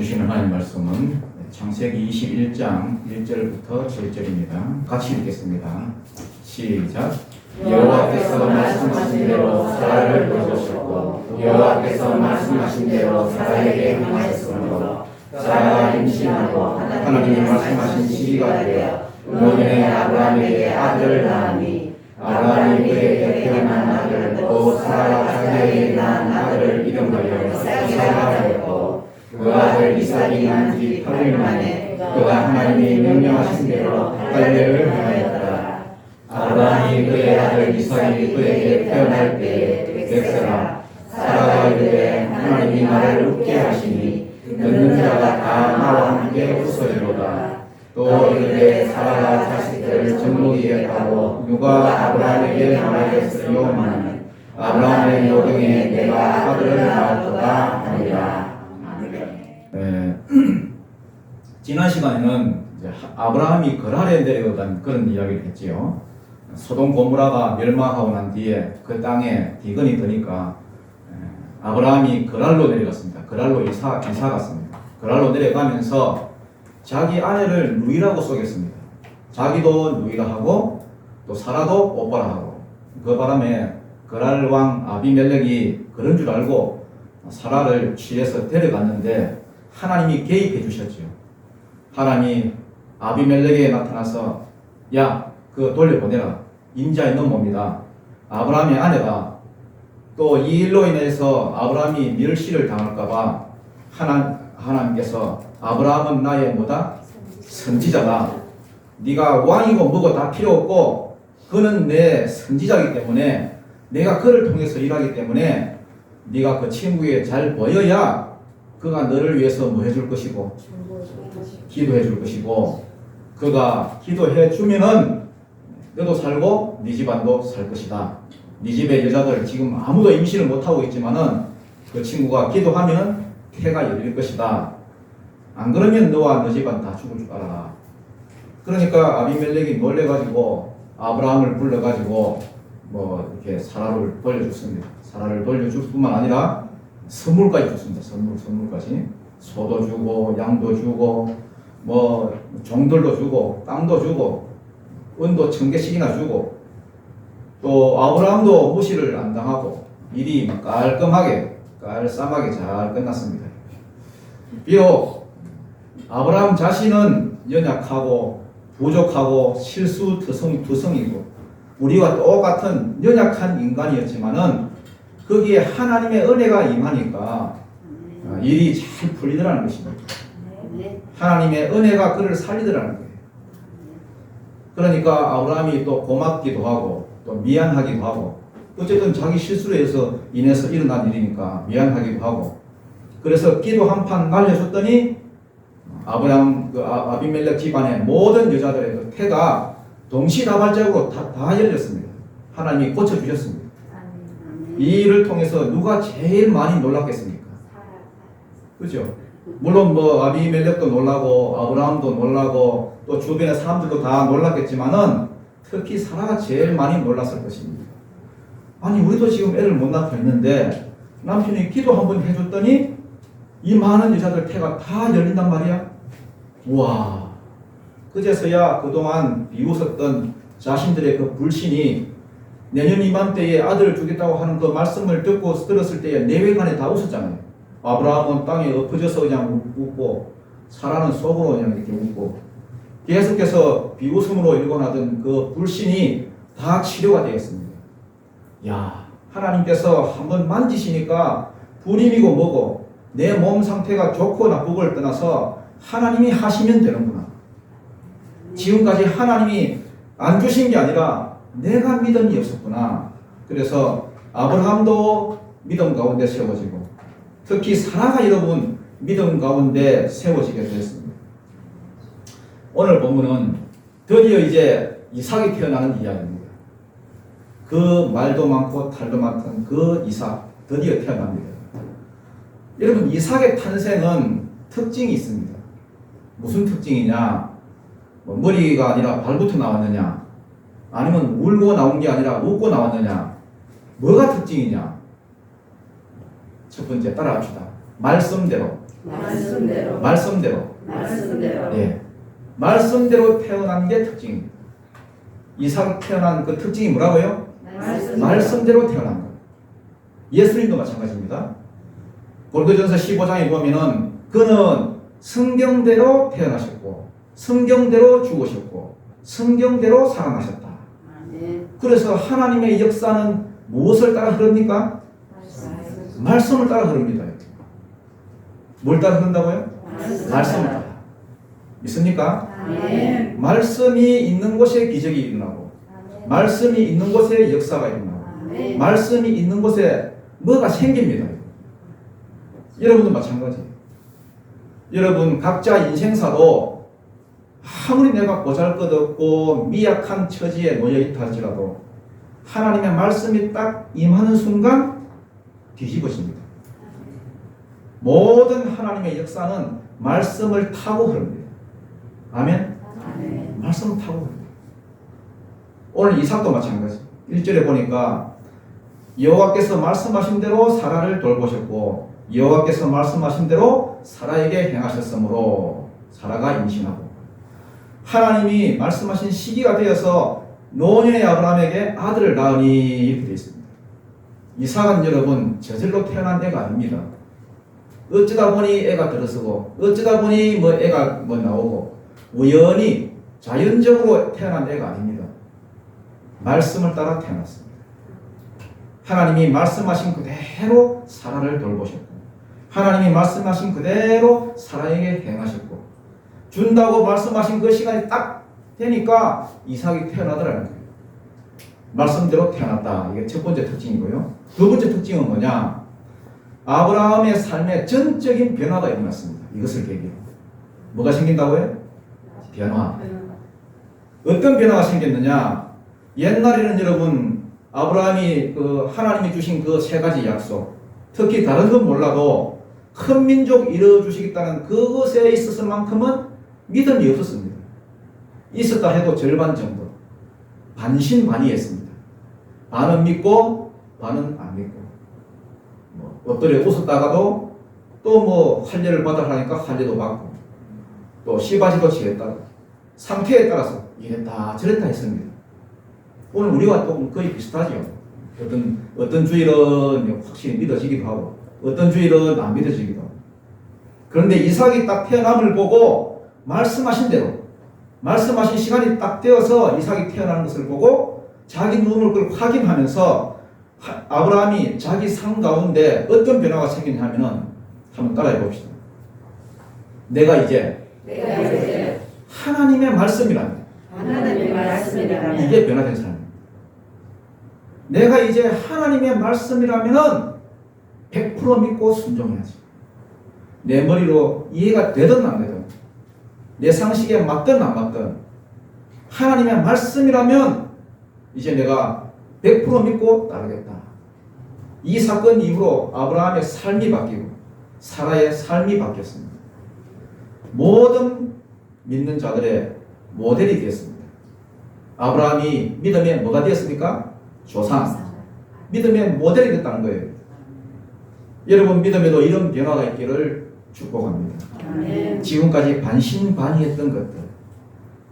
주시는 하나님 말씀은 창세기 21장 1절부터 7절입니다. 같이 읽겠습니다. 시작. 여호와께서 말씀하신 대로 사라를 보셨고 여호와께서 말씀하신 대로 사라에게 행하셨으므로 사라가 임신하고 하나님이 말씀하신 시기가 되어 노년에 아브라함에게 아들을 낳으니 아브라함이 그에게 태어난 아들을 또 사라가 자기에게 낳은 아들을 이름하여 이삭이라 하였고 그 아들 이삭이 난 뒤 8일 만에 그가 하나님이 명령하신 대로 할례를 행하였더라. 아브라함이 그의 아들 이삭이 그에게 태어날 때에 백세라 사라가 이르되 하나님이 나를 웃게 하시니 듣는 자가 다 나와 함께 웃으리로다. 또 이르되 사라가 자식들을 젖먹이겠다고 누가 아브라함에게 말하였으리오마는 아브라함의 노경에 내가 아들을 낳았도다 하니라. 지난 시간에는 이제 아브라함이 거랄에 내려간 그런 이야기를 했지요. 소돔 고모라가 멸망하고 난 뒤에 그 땅에 기근이 드니까 아브라함이 거랄로 내려갔습니다. 거랄로 이사 갔습니다. 거랄로 내려가면서 자기 아내를 누이라고 속였습니다. 자기도 누이라 하고 또 사라도 오빠라 하고, 그 바람에 거랄 왕 아비멜렉이 그런 줄 알고 사라를 취해서 데려갔는데 하나님이 개입해 주셨죠. 하나님이 아비멜렉에게 나타나서 야, 그거 돌려보내라. 인자 있는 몸이다. 아브라함의 아내가 또 이 일로 인해서 아브라함이 멸시를 당할까봐 하나님께서 아브라함은 나의 뭐다? 선지자다. 네가 왕이고 뭐고 다 필요 없고 그는 내 선지자이기 때문에 내가 그를 통해서 일하기 때문에 네가 그 친구에 잘 보여야 그가 너를 위해서 뭐 해줄 것이고 기도해 줄 것이고, 그가 기도해 주면은 너도 살고 네 집안도 살 것이다. 네 집의 여자들 지금 아무도 임신을 못하고 있지만은 그 친구가 기도하면은 태가 열릴 것이다. 안 그러면 너와 너 집안 다 죽을 줄 알아라. 그러니까 아비멜렉이 놀래가지고 아브라함을 불러가지고 뭐 이렇게 사라를 돌려줬습니다. 사라를 돌려줄 뿐만 아니라 선물까지 줬습니다. 선물까지. 소도 주고 양도 주고 뭐 종들도 주고 땅도 주고 은도 1000개씩이나 주고, 또 아브라함도 무시를 안 당하고 일이 깔끔하게 깔쌈하게 잘 끝났습니다. 비록 아브라함 자신은 연약하고 부족하고 실수투성이고 우리와 똑같은 연약한 인간이었지만은 거기에 하나님의 은혜가 임하니까 일이 잘 풀리더라는 것입니다. 하나님의 은혜가 그를 살리더라는 거예요. 그러니까 아브라함이 또 고맙기도 하고 또 미안하기도 하고, 어쨌든 자기 실수로 해서 인해서 일어난 일이니까 미안하기도 하고, 그래서 기도 한 판 날려줬더니 아비멜렉 집안의 모든 여자들의 그 태가 동시다발적으로 다 열렸습니다. 하나님이 고쳐주셨습니다. 이 일을 통해서 누가 제일 많이 놀랐겠습니까? 그죠? 물론 뭐 아비멜렉도 놀라고 아브라함도 놀라고 또 주변의 사람들도 다 놀랐겠지만은 특히 사라가 제일 많이 놀랐을 것입니다. 아니, 우리도 지금 애를 못 낳고 있는데 남편이 기도 한번 해줬더니 이 많은 여자들 태가 다 열린단 말이야. 우와. 그제서야 그동안 비웃었던 자신들의 그 불신이 내년 이맘때에 아들을 주겠다고 하는 그 말씀을 들었을 때에 내외간에 다 웃었잖아요. 아브라함은 땅에 엎어져서 그냥 웃고 사라는 속으로 그냥 이렇게 웃고, 계속해서 비웃음으로 일궈나던 그 불신이 다 치료가 되었습니다. 야, 하나님께서 한번 만지시니까 불임이고 뭐고 내 몸 상태가 좋고 나쁘고를 떠나서 하나님이 하시면 되는구나. 지금까지 하나님이 안 주신 게 아니라 내가 믿음이 없었구나. 그래서 아브라함도 믿음 가운데 세워지고 특히 사라가 여러분 믿음 가운데 세워지게 되었습니다. 오늘 본문은 드디어 이제 이삭이 태어나는 이야기입니다. 그 말도 많고 탈도 많던 그 이삭 드디어 태어납니다. 여러분, 이삭의 탄생은 특징이 있습니다. 무슨 특징이냐? 뭐 머리가 아니라 발부터 나왔느냐? 아니면 울고 나온 게 아니라 웃고 나왔느냐? 뭐가 특징이냐? 첫 번째, 따라합시다. 말씀대로 말씀대로. 말씀대로. 말씀대로. 예. 말씀대로 태어난 게 특징입니다. 이삭이 태어난 그 특징이 뭐라고요? 말씀대로 태어난 거예요. 예수님도 마찬가지입니다. 고린도전서 15장에 보면은 그는 성경대로 태어나셨고 성경대로 죽으셨고 성경대로 살아나셨다. 그래서 하나님의 역사는 무엇을 따라 흐릅니까? 말씀을 따라 흐릅니다. 뭘 따라 흐른다고요? 말씀을 따라. 믿습니까? 아멘. 말씀이 있는 곳에 기적이 일어나고 말씀이 있는 곳에 역사가 일어나고 아멘. 말씀이 있는 곳에 뭐가 생깁니다. 여러분도 마찬가지예요. 여러분 각자 인생사도 아무리 내가 보잘것없고 미약한 처지에 놓여있다 할지라도 하나님의 말씀이 딱 임하는 순간 뒤집어집니다. 모든 하나님의 역사는 말씀을 타고 흐릅니다. 아멘? 아멘. 말씀을 타고 흐릅니다. 오늘 이삭도 마찬가지. 1절에 보니까 여호와께서 말씀하신 대로 사라를 돌보셨고 여호와께서 말씀하신 대로 사라에게 행하셨으므로 사라가 임신하고 하나님이 말씀하신 시기가 되어서 노년의 아브라함에게 아들을 낳으니 이렇게 되어 있습니다. 이삭은 여러분 저절로 태어난 애가 아닙니다. 어쩌다 보니 애가 들어서고 어쩌다 보니 뭐 애가 뭐 나오고 우연히 자연적으로 태어난 애가 아닙니다. 말씀을 따라 태어났습니다. 하나님이 말씀하신 그대로 사라를 돌보셨고 하나님이 말씀하신 그대로 사라에게 행하셨고 준다고 말씀하신 그 시간이 딱 되니까 이삭이 태어나더라는 거예요. 말씀대로 태어났다. 이게 첫 번째 특징이고요. 두 번째 특징은 뭐냐? 아브라함의 삶에 전적인 변화가 일어났습니다. 이것을 계기로. 뭐가 생긴다고요? 변화. 어떤 변화가 생겼느냐? 옛날에는 여러분 아브라함이 그 하나님이 주신 그 세 가지 약속, 특히 다른 건 몰라도 큰 민족 이루어주시겠다는 그것에 있어서만큼은 믿음이 없었습니다. 있었다 해도 절반 정도. 반신반의했습니다. 반은 믿고 반은 안 믿고. 뭐 엎드려 웃었다가도 또 뭐 할례를 받으라니까 할례도 받고 또 씨바지도 지냈다가 상태에 따라서 이랬다 저랬다 했습니다. 오늘 우리와 또 거의 비슷하죠. 어떤 주일은 확실히 믿어지기도 하고 어떤 주일은 안 믿어지기도 하고. 그런데 이삭이 딱 태어남을 보고 말씀하신 대로 말씀하신 시간이 딱 되어서 이삭이 태어나는 것을 보고 자기 눈을 그걸 확인하면서 아브라함이 자기 삶 가운데 어떤 변화가 생기냐면은 한번 따라해 봅시다. 내가 이제 하나님의 말씀이라면 이게 변화된 사람입니다. 내가 이제 하나님의 말씀이라면은 100% 믿고 순종해야지. 내 머리로 이해가 되든 안 되든 내 상식에 맞든 안 맞든 하나님의 말씀이라면 이제 내가 100% 믿고 따르겠다. 이 사건 이후로 아브라함의 삶이 바뀌고 사라의 삶이 바뀌었습니다. 모든 믿는 자들의 모델이 되었습니다. 아브라함이 믿음의 뭐가 되었습니까? 조상. 믿음의 모델이 됐다는 거예요. 여러분 믿음에도 이런 변화가 있기를 축복합니다. 아멘. 지금까지 반신반의했던 것들,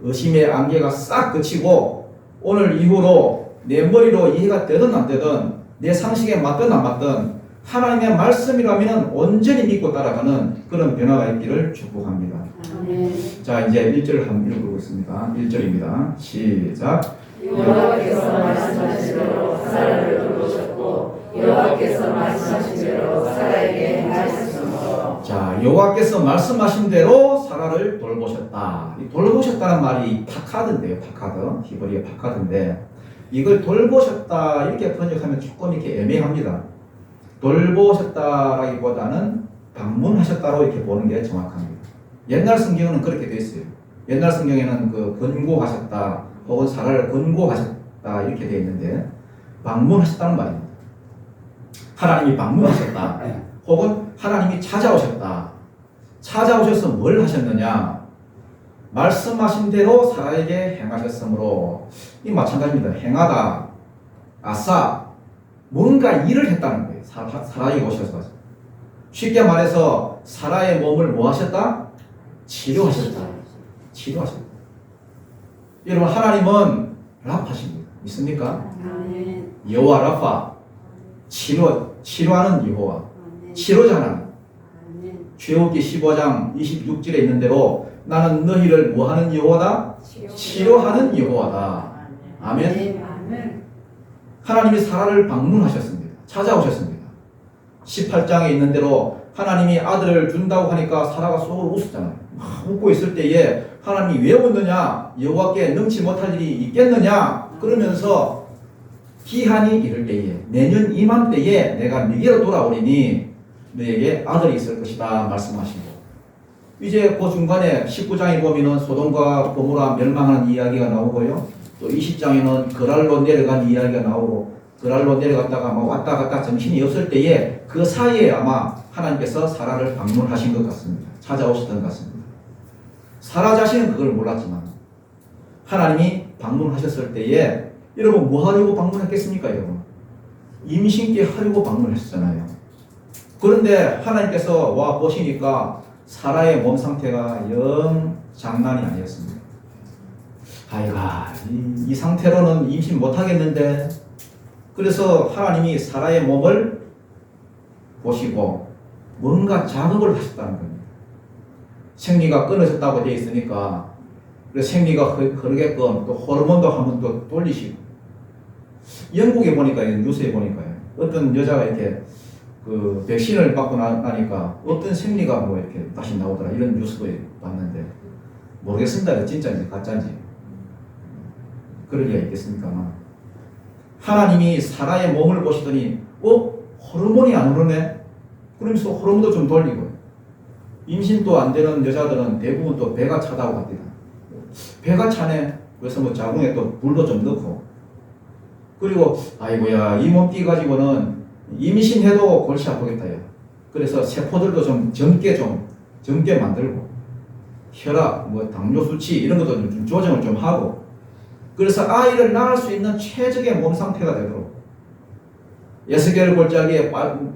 의심의 안개가 싹 그치고 오늘 이후로 내 머리로 이해가 되든 안 되든 내 상식에 맞든 안 맞든 하나님의 말씀이라면 온전히 믿고 따라가는 그런 변화가 있기를 축복합니다. 아멘. 자, 이제 1절 한번 읽어보겠습니다. 1절입니다. 시작. 여호와께서 말씀하신 대로 사라를 돌보셨고 여호와께서 말씀하신 대로 사라에게 행하셨으므로. 자, 여호와께서 말씀하신 대로 사라를 돌보셨다. 이 돌보셨다는 말이 파카드인데요. 파카드. 히브리어 파카드인데 이걸 돌보셨다 이렇게 번역하면 조금 이렇게 애매합니다. 돌보셨다라기보다는 방문하셨다로 이렇게 보는 게 정확합니다. 옛날 성경은 그렇게 되어 있어요. 옛날 성경에는 그 권고하셨다 혹은 사라를 권고하셨다 이렇게 되어 있는데 방문하셨다는 말입니다. 하나님이 방문하셨다 혹은 하나님이 찾아오셨다. 찾아오셔서 뭘 하셨느냐? 말씀하신 대로 사라에게 행하셨으므로. 이 마찬가지입니다. 행하다, 아싸, 뭔가 일을 했다는 거예요. 사라에게 오셔서. 쉽게 말해서 사라의 몸을 뭐 하셨다? 치료하셨다. 치료하셨다. 여러분 하나님은 라파십니다. 믿습니까? 아멘. 여호와 라파, 치료하는 여호와, 치료자 하나님. 아멘. 출애굽기 15장 26절에 있는 대로 나는 너희를 뭐하는 여호와다? 치료하는 여호와다. 아멘. 아멘. 하나님이 사라를 방문하셨습니다. 찾아오셨습니다. 18장에 있는 대로 하나님이 아들을 준다고 하니까 사라가 속으로 웃었잖아요. 막 웃고 있을 때에 하나님이 왜 웃느냐? 여호와께 능치 못할 일이 있겠느냐? 그러면서 기한이 이를 때에 내년 이맘때에 내가 네게로 돌아오리니 너에게 아들이 있을 것이다 말씀하시고, 이제 그 중간에 19장에 보면은 소돔과 고모라 멸망하는 이야기가 나오고요. 또 20장에는 그랄로 내려간 이야기가 나오고, 그랄로 내려갔다가 막 왔다 갔다 정신이 없을 때에 그 사이에 아마 하나님께서 사라를 방문하신 것 같습니다. 찾아오셨던 것 같습니다. 사라 자신은 그걸 몰랐지만 하나님이 방문하셨을 때에 여러분 뭐 하려고 방문했겠습니까? 여러분 임신케 하려고 방문했잖아요. 그런데 하나님께서 와 보시니까 사라의 몸 상태가 영 장난이 아니었습니다. 아이가 이 상태로는 임신 못하겠는데, 그래서 하나님이 사라의 몸을 보시고 뭔가 작업을 하셨다는 겁니다. 생리가 끊어졌다고 되어 있으니까 그래서 생리가 흐르게끔 또 호르몬도 한번 또 돌리시고, 영국에 보니까 뉴스에 보니까요, 어떤 여자가 이렇게 그 백신을 받고 나니까 어떤 생리가 뭐 이렇게 다시 나오더라, 이런 뉴스도 봤는데 모르겠습니다. 진짜인지 가짜인지. 그럴 리가 있겠습니까? 하나님이 사라의 몸을 보시더니 호르몬이 안 오르네? 그러면서 호르몬도 좀 돌리고, 임신도 안 되는 여자들은 대부분 또 배가 차다고 합니다. 배가 차네? 그래서 뭐 자궁에 또 불도 좀 넣고, 그리고 아이고야 이 몸띠 가지고는 임신해도 골치 아프겠다 야. 그래서 세포들도 좀 젊게 만들고, 혈압, 뭐 당뇨 수치 이런 것도 좀 조정을 좀 하고, 그래서 아이를 낳을 수 있는 최적의 몸 상태가 되도록, 에스겔 골짜기에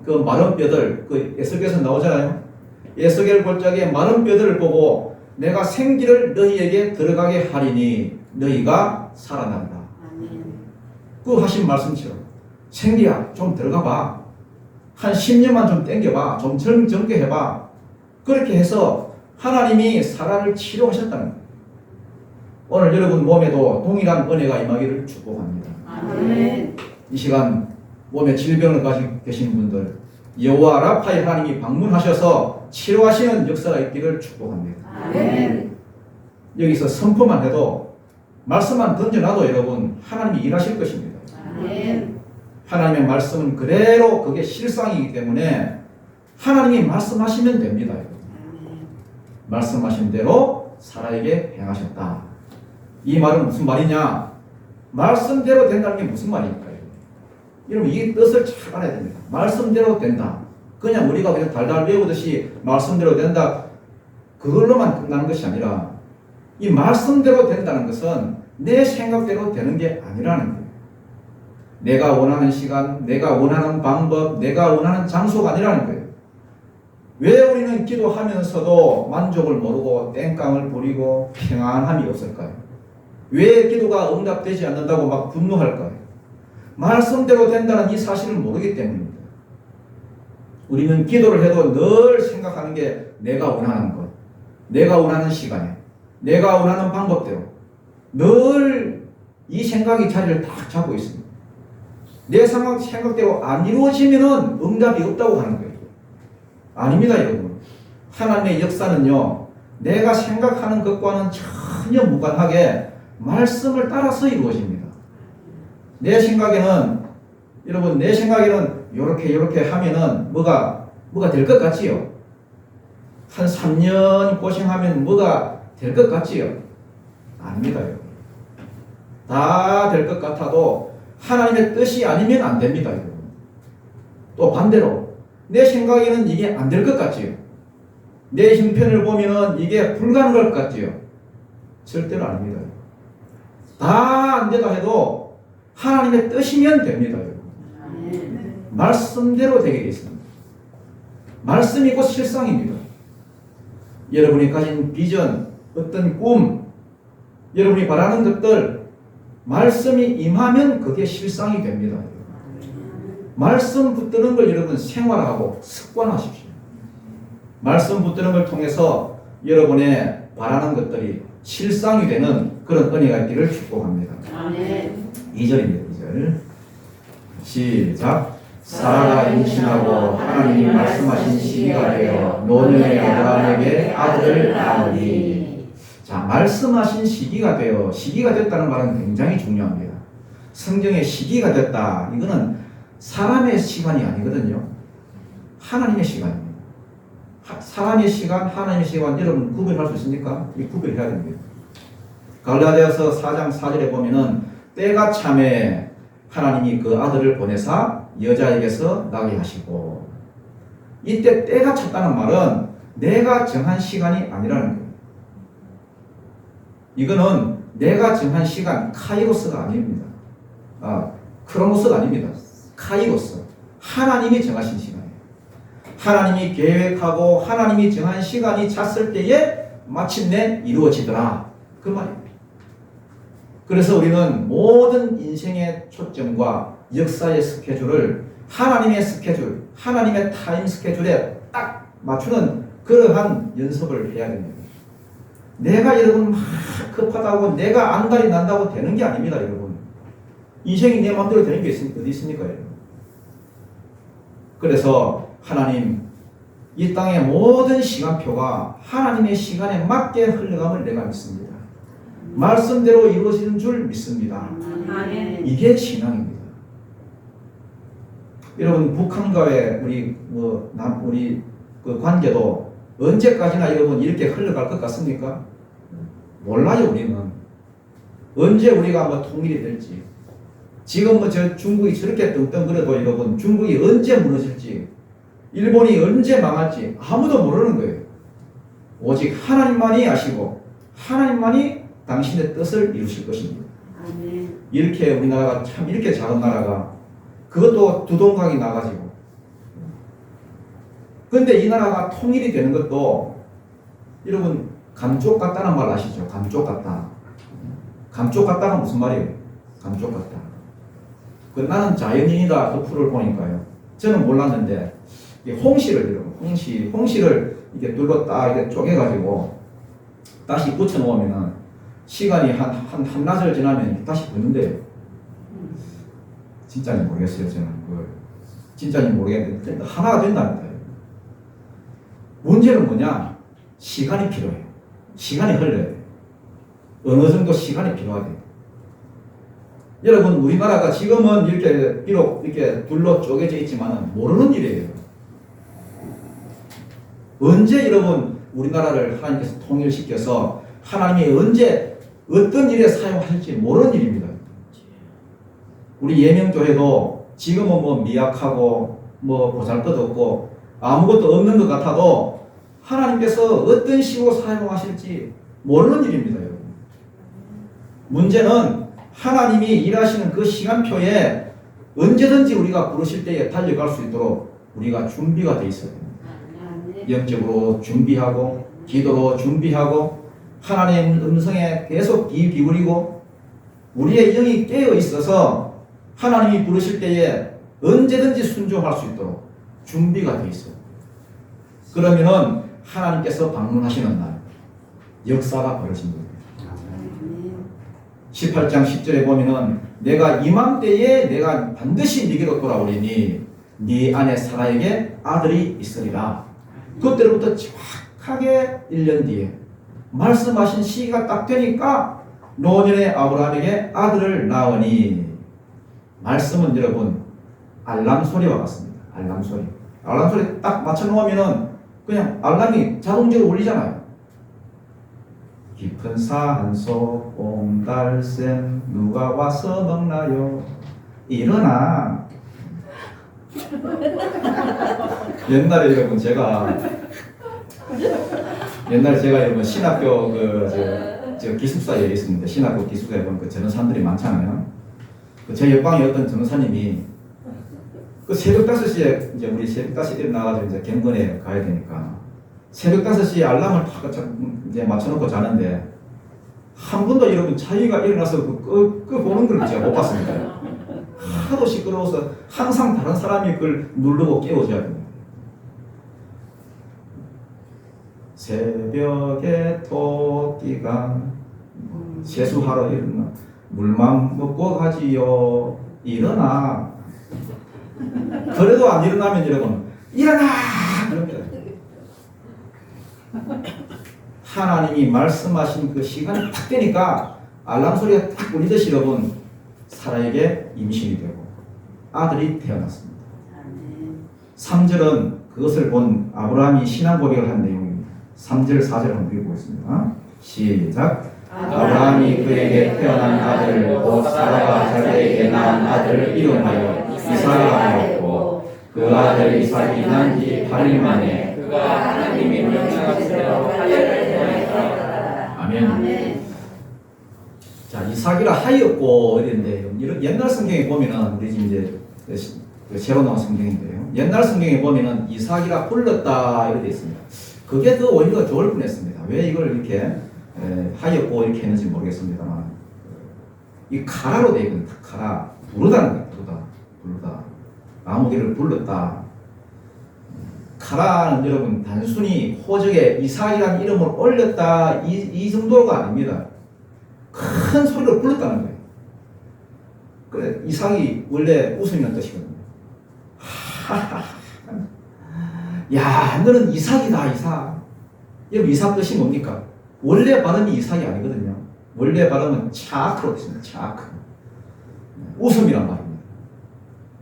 그 마른 뼈들, 그 에스겔에서 나오잖아요. 에스겔 골짜기에 마른 뼈들을 보고 내가 생기를 너희에게 들어가게 하리니 너희가 살아난다. 아멘. 그 하신 말씀처럼 생기야 좀 들어가 봐. 한 10년만 좀 땡겨봐. 좀 젊게 해봐. 그렇게 해서 하나님이 사라를 치료하셨다는 거예요. 오늘 여러분 몸에도 동일한 은혜가 임하기를 축복합니다. 아멘. 이 시간 몸에 질병을 가지고 계신 분들, 여호와 라파의 하나님이 방문하셔서 치료하시는 역사가 있기를 축복합니다. 아멘. 여기서 선포만 해도, 말씀만 던져놔도 여러분 하나님이 일하실 것입니다. 아멘. 하나님의 말씀은 그대로 그게 실상이기 때문에 하나님이 말씀하시면 됩니다. 말씀하신 대로 사라에게 행하셨다. 이 말은 무슨 말이냐? 말씀대로 된다는 게 무슨 말입니까? 여러분 이 뜻을 잘 알아야 됩니다. 말씀대로 된다. 그냥 우리가 그냥 달달 외우듯이 말씀대로 된다, 그걸로만 끝나는 것이 아니라, 이 말씀대로 된다는 것은 내 생각대로 되는 게 아니라는 거예요. 내가 원하는 시간, 내가 원하는 방법, 내가 원하는 장소가 아니라는 거예요. 왜 우리는 기도하면서도 만족을 모르고 땡깡을 부리고 평안함이 없을까요? 왜 기도가 응답되지 않는다고 막 분노할까요? 말씀대로 된다는 이 사실을 모르기 때문입니다. 우리는 기도를 해도 늘 생각하는 게 내가 원하는 것, 내가 원하는 시간에, 내가 원하는 방법대로 늘 이 생각이 자리를 딱 잡고 있습니다. 내 생각대로 안 이루어지면은 응답이 없다고 하는 거예요. 아닙니다, 여러분. 하나님의 역사는요, 내가 생각하는 것과는 전혀 무관하게 말씀을 따라서 이루어집니다. 내 생각에는, 여러분, 내 생각에는 요렇게 하면은 뭐가 될 것 같지요? 한 3년 고생하면 뭐가 될 것 같지요? 아닙니다, 여러분. 다 될 것 같아도 하나님의 뜻이 아니면 안 됩니다, 여러분. 또 반대로 내 생각에는 이게 안 될 것 같지요? 내 형편을 보면은 이게 불가능할 것 같지요? 절대로 아닙니다. 다 안 되다 해도 하나님의 뜻이면 됩니다, 여러분. 말씀대로 되게 되어 있습니다. 말씀이 곧 실상입니다. 여러분이 가진 비전, 어떤 꿈, 여러분이 바라는 것들, 말씀이 임하면 그게 실상이 됩니다. 말씀 붙드는 걸 여러분 생활하고 습관하십시오. 말씀 붙드는 걸 통해서 여러분의 바라는 것들이 실상이 되는 그런 은혜가 있기를 축복합니다. 아멘. 2절입니다. 2절. 시작. 사라가 임신하고 하나님이 말씀하신 시기가 되어 노년의 아브라함에게 아들을 낳으니. 자, 말씀하신 시기가 되어, 시기가 됐다는 말은 굉장히 중요합니다. 성경에 시기가 됐다. 이거는 사람의 시간이 아니거든요. 하나님의 시간입니다. 사람의 시간, 하나님의 시간, 여러분 구별할 수 있습니까? 이 구별해야 됩니다. 갈라디아서 4장 4절에 보면은 때가 참에 하나님이 그 아들을 보내사 여자에게서 나게 하시고, 이때 때가 찼다는 말은 내가 정한 시간이 아니라는 거예요. 이거는 내가 정한 시간, 카이로스가 아닙니다. 크로노스가 아닙니다. 카이로스. 하나님이 정하신 시간이에요. 하나님이 계획하고 하나님이 정한 시간이 찼을 때에 마침내 이루어지더라. 그 말입니다. 그래서 우리는 모든 인생의 초점과 역사의 스케줄을 하나님의 스케줄, 하나님의 타임 스케줄에 딱 맞추는 그러한 연습을 해야 됩니다. 내가 여러분 막 급하다고 내가 안달이 난다고 되는 게 아닙니다, 여러분. 인생이 내 마음대로 되는 게 어디 있습니까, 여러분? 그래서 하나님, 이 땅의 모든 시간표가 하나님의 시간에 맞게 흘러감을 내가 믿습니다. 말씀대로 이루어지는 줄 믿습니다. 이게 신앙입니다. 여러분, 북한과의 우리 그 관계도 언제까지나 여러분 이렇게 흘러갈 것 같습니까? 몰라요, 우리는. 언제 우리가 통일이 될지. 지금 저 중국이 저렇게 떵떵거려도 여러분, 중국이 언제 무너질지, 일본이 언제 망할지 아무도 모르는 거예요. 오직 하나님만이 아시고 하나님만이 당신의 뜻을 이루실 것입니다. 아멘. 이렇게 우리나라가 참 이렇게 작은 나라가, 그것도 두 동강이 나가지고, 근데 이 나라가 통일이 되는 것도 여러분 감쪽 같다는 말 아시죠? 감쪽 같다. 감쪽 같다가 무슨 말이에요? 감쪽 같다. 나는 자연인이다 그 프로를 보니까요. 저는 몰랐는데 홍시를 이렇게 뚫었다 이렇게 쪼개가지고 다시 붙여 놓으면은 시간이 한나절 지나면 다시 붙는데요. 진짜인지 모르겠어요, 저는 그걸. 진짜인지 모르겠는데 하나가 된다니까요. 문제는 뭐냐? 시간이 필요해요. 시간이 흘러야 돼요. 어느 정도 시간이 필요하대요. 여러분, 우리나라가 지금은 이렇게 비록 이렇게 둘로 쪼개져 있지만은 모르는 일이에요. 언제 여러분 우리나라를 하나님께서 통일시켜서 하나님이 언제 어떤 일에 사용할지 모르는 일입니다. 우리 예명교회도 지금은 미약하고 보잘것없고 아무것도 없는 것 같아도 하나님께서 어떤 식으로 사용하실지 모르는 일입니다, 여러분. 문제는 하나님이 일하시는 그 시간표에 언제든지 우리가 부르실 때에 달려갈 수 있도록 우리가 준비가 돼 있어야 됩니다. 영적으로 준비하고 기도로 준비하고 하나님의 음성에 계속 귀 기울이고 우리의 영이 깨어 있어서 하나님이 부르실 때에 언제든지 순종할 수 있도록 준비가 돼 있어요. 그러면은 하나님께서 방문하시는 날 역사가 벌어집니다. 18장 10절에 보면은 내가 이맘때에 내가 반드시 네게로 돌아오리니 네 안에 사라에게 아들이 있으리라. 그때로부터 정확하게 1년 뒤에 말씀하신 시기가 딱 되니까 노년의 아브라함에게 아들을 낳으니, 말씀은 여러분 알람 소리와 같습니다. 알람 소리 딱 맞춰 놓으면은 그냥 알람이 자동적으로 울리잖아요. 깊은 산속 옹달샘 누가 와서 먹나요? 일어나. 옛날에 여러분 제가 여러분 신학교 저 기숙사에 있습니다. 신학교 기숙사에 보면 그 전도사님들이 많잖아요. 제 옆방에 어떤 전도사님이 그 새벽 5시에 이제 우리 새벽 5시에 일어나가지고 이제 경건에 가야 되니까 새벽 5시에 알람을 탁 이제 맞춰놓고 자는데 한 번도 여러분 자기가 일어나서 그 보는 걸 제가 못 봤습니다. 하도 시끄러워서 항상 다른 사람이 그걸 누르고 깨워줘야 됩니다. 새벽에 토끼가 세수하러 일어나 물만 먹고 가지요. 일어나. 그래도 안 일어나면 여러분 일어나! 그럽니다. 하나님이 말씀하신 그 시간이 딱 되니까 알람 소리가 딱 울리듯이 여러분 사라에게 임신이 되고 아들이 태어났습니다. 3절은 그것을 본 아브라함이 신앙 고백을 한 내용입니다. 3절 4절 한번 읽어보겠습니다. 시작. 아브라함이 그에게 태어난 아들을 곧 사라가 자기에게 낳은 아들을 이름하여 이삭이라 하였고 그 아들 이삭이 난 지 8일 만에 그가 하나님이 명령하신 대로 하여를 행하였다. 아멘. 자, 이삭이라 하였고 이랬는데 이런 옛날 성경에 보면은 우리 지금 이제 새로 나온 성경인데요. 옛날 성경에 보면은 이삭이라 불렀다 이렇게 있습니다. 그게 더 오히려 좋을 뻔했습니다. 왜 이걸 이렇게 하였고 이렇게 했는지 모르겠습니다만 이 카라로 되어 있거든요. 카라 부르다는 거예요. 부르다 아무개를 불렀다. 카라는 여러분 단순히 호적에 이삭이라는 이름을 올렸다 이 정도가 아닙니다. 큰 소리로 불렀다는 거예요. 그래 이삭이 원래 웃음이라는 뜻이거든요. 야 너는 이삭이다 이삭. 여러분 이삭 뜻이 뭡니까? 원래 발음이 이삭이 아니거든요. 원래 발음은 차크로 됐습니다. 차크. 웃음이란 말입니다.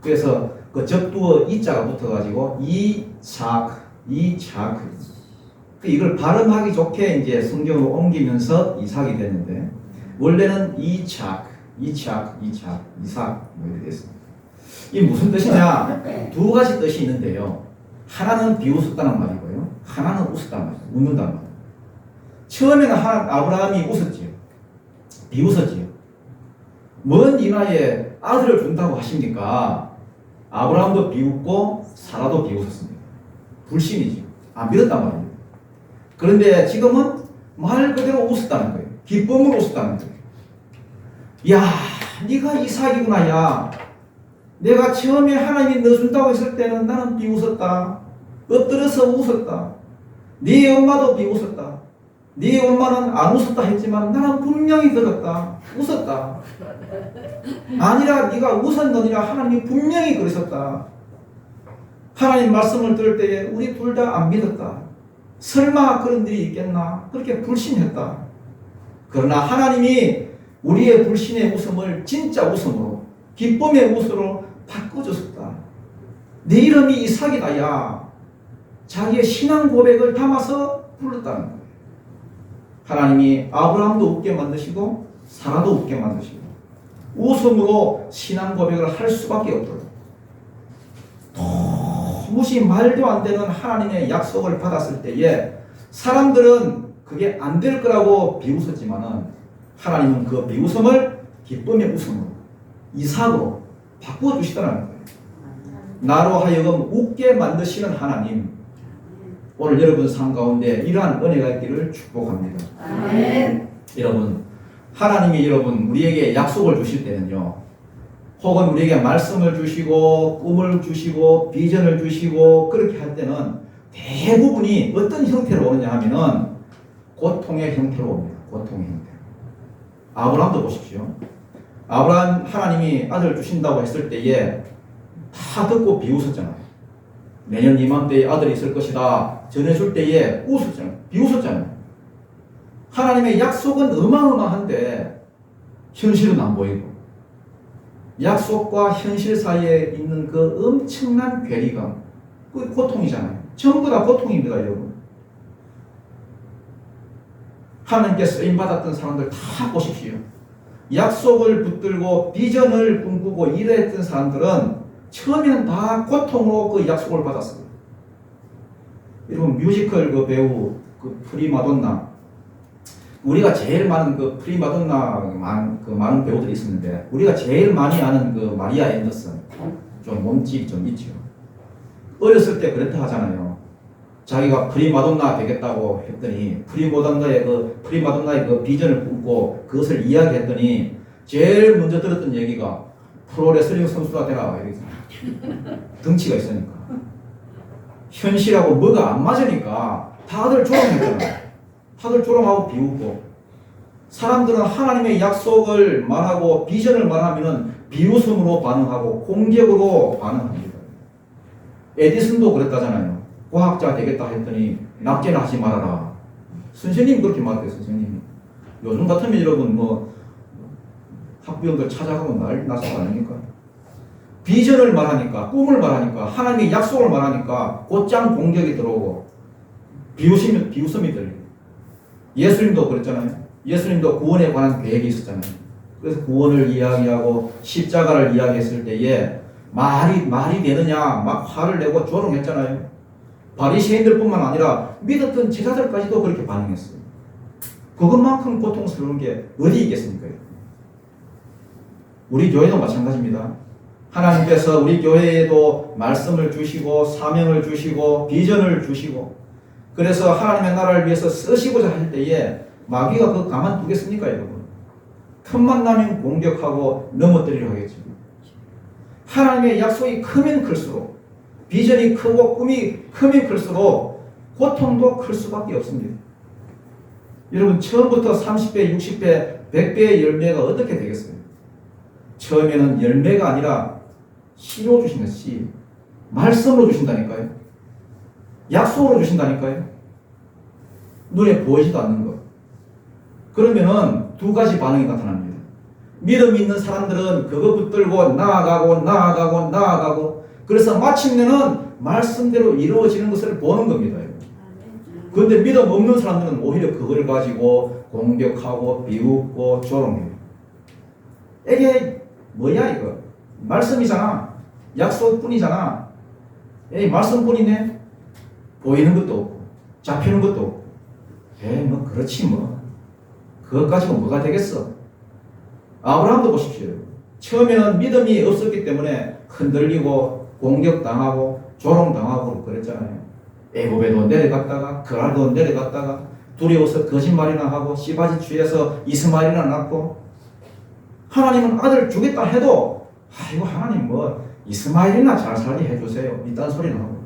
그래서 그 접두어 이자가 붙어가지고 이차크. 이걸 발음하기 좋게 이제 성경으로 옮기면서 이삭이 됐는데 원래는 이삭 뭐 이렇게 됐습니다. 이게 무슨 뜻이냐? 두 가지 뜻이 있는데요. 하나는 비웃었다는 말이고요. 하나는 웃었다는 말이에요. 웃는다는 말이에요. 처음에는 아브라함이 웃었지요. 비웃었지요. 먼 이나에 아들을 준다고 하십니까? 아브라함도 비웃고 사라도 비웃었습니다. 불신이죠. 안 믿었단 말입니다. 그런데 지금은 말 그대로 웃었다는 거예요. 기쁨으로 웃었다는 거예요. 야, 네가 이삭이구나. 야, 내가 처음에 하나님이 너 준다고 했을 때는 나는 비웃었다. 엎드려서 웃었다. 네 엄마도 비웃었다. 네 엄마는 안 웃었다 했지만 나는 분명히 들었다. 웃었다. 아니라 네가 웃었느니라 하나님이 분명히 그러셨다. 하나님 말씀을 들을 때에 우리 둘 다 안 믿었다. 설마 그런 일이 있겠나? 그렇게 불신했다. 그러나 하나님이 우리의 불신의 웃음을 진짜 웃음으로 기쁨의 웃음으로 바꿔줬었다. 네 이름이 이삭이다. 야, 자기의 신앙 고백을 담아서 불렀다는 거예요. 하나님이 아브라함도 웃게 만드시고 사라도 웃게 만드시고 웃음으로 신앙 고백을 할 수밖에 없도록 도무지 말도 안 되는 하나님의 약속을 받았을 때에 사람들은 그게 안 될 거라고 비웃었지만은 하나님은 그 비웃음을 기쁨의 웃음으로 이삭으로 바꿔주시더라는 거예요. 나로 하여금 웃게 만드시는 하나님, 오늘 여러분 삶 가운데 이러한 은혜가 있기를 축복합니다. 아멘. 여러분, 하나님이 여러분 우리에게 약속을 주실 때는요, 혹은 우리에게 말씀을 주시고 꿈을 주시고 비전을 주시고 그렇게 할 때는 대부분이 어떤 형태로 오느냐 하면은 고통의 형태로 옵니다. 고통의 형태로. 아브라함도 보십시오. 아브라함 하나님이 아들 주신다고 했을 때에 다 듣고 비웃었잖아요. 내년 이맘때에 아들이 있을 것이다 전해줄 때에 웃었잖아요. 비웃었잖아요. 하나님의 약속은 어마어마한데 현실은 안 보이고 약속과 현실 사이에 있는 그 엄청난 괴리감, 그 고통이잖아요. 전부 다 고통입니다, 여러분. 하나님께 쓰임받았던 사람들 다 보십시오. 약속을 붙들고 비전을 꿈꾸고 일했던 사람들은 처음에는 다 고통으로 그 약속을 받았어요. 여러분, 뮤지컬 그 배우 그 프리마돈나, 우리가 제일 많은 그 프리마돈나 많은 배우들이 있었는데 우리가 제일 많이 아는 그 마리아 앤더슨, 좀 몸집이 좀 있죠. 어렸을 때 그렇다 하잖아요. 자기가 프리마돈나 되겠다고 했더니 프리마돈나의 그 비전을 꿈고 그것을 이야기했더니 제일 먼저 들었던 얘기가 프로레슬링 선수가 되라 이러잖아요. 덩치가 있으니까. 현실하고 뭐가 안 맞으니까 다들 조롱했잖아요. 다들 조롱하고 비웃고. 사람들은 하나님의 약속을 말하고 비전을 말하면은 비웃음으로 반응하고 공격으로 반응합니다. 에디슨도 그랬다잖아요. 과학자 되겠다 했더니 낙제나 하지 말아라. 선생님이 그렇게 말했대요. 선생님이. 요즘 같으면 여러분 뭐 학부형들 찾아가고 난리 났을 거 아닙니까? 비전을 말하니까, 꿈을 말하니까, 하나님의 약속을 말하니까 곧장 공격이 들어오고 비웃음이 들리고. 예수님도 그랬잖아요. 예수님도 구원에 관한 계획이 있었잖아요. 그래서 구원을 이야기하고 십자가를 이야기했을 때에 말이 되느냐 막 화를 내고 조롱했잖아요. 바리새인들뿐만 아니라 믿었던 제자들까지도 그렇게 반응했어요. 그것만큼 고통스러운 게 어디 있겠습니까? 우리 교회도 마찬가지입니다. 하나님께서 우리 교회에도 말씀을 주시고 사명을 주시고 비전을 주시고 그래서 하나님의 나라를 위해서 쓰시고자 할 때에 마귀가 그거 가만두겠습니까, 여러분? 틈만 나면 공격하고 넘어뜨리려 하겠죠. 하나님의 약속이 크면 클수록 비전이 크고 꿈이 크면 클수록 고통도 클 수밖에 없습니다. 여러분 처음부터 30배, 60배, 100배의 열매가 어떻게 되겠어요? 처음에는 열매가 아니라 씨로 주시는 씨, 말씀으로 주신다니까요. 약속으로 주신다니까요. 눈에 보이지도 않는 것. 그러면은 두 가지 반응이 나타납니다. 믿음 있는 사람들은 그거 붙들고 나아가고 그래서 마침내는 말씀대로 이루어지는 것을 보는 겁니다. 그런데 믿음 없는 사람들은 오히려 그걸 가지고 공격하고 비웃고 조롱해요. 이게 뭐야 이거? 말씀이잖아. 약속뿐이잖아. 에이 말씀뿐이네. 보이는 것도 없고 잡히는 것도 없고. 에이 뭐 그렇지 뭐. 그것 가지고 뭐가 되겠어? 아브라함도 보십시오. 처음에는 믿음이 없었기 때문에 흔들리고 공격당하고 조롱당하고 그랬잖아요. 애굽에도 내려갔다가 그랄도 내려갔다가 두려워서 거짓말이나 하고 씨바지 취해서 이스마엘이나 낳고 하나님은 아들 주겠다 해도 아이고 하나님 뭐 이스마엘이나 잘 살게 해주세요. 이딴 소리는 하고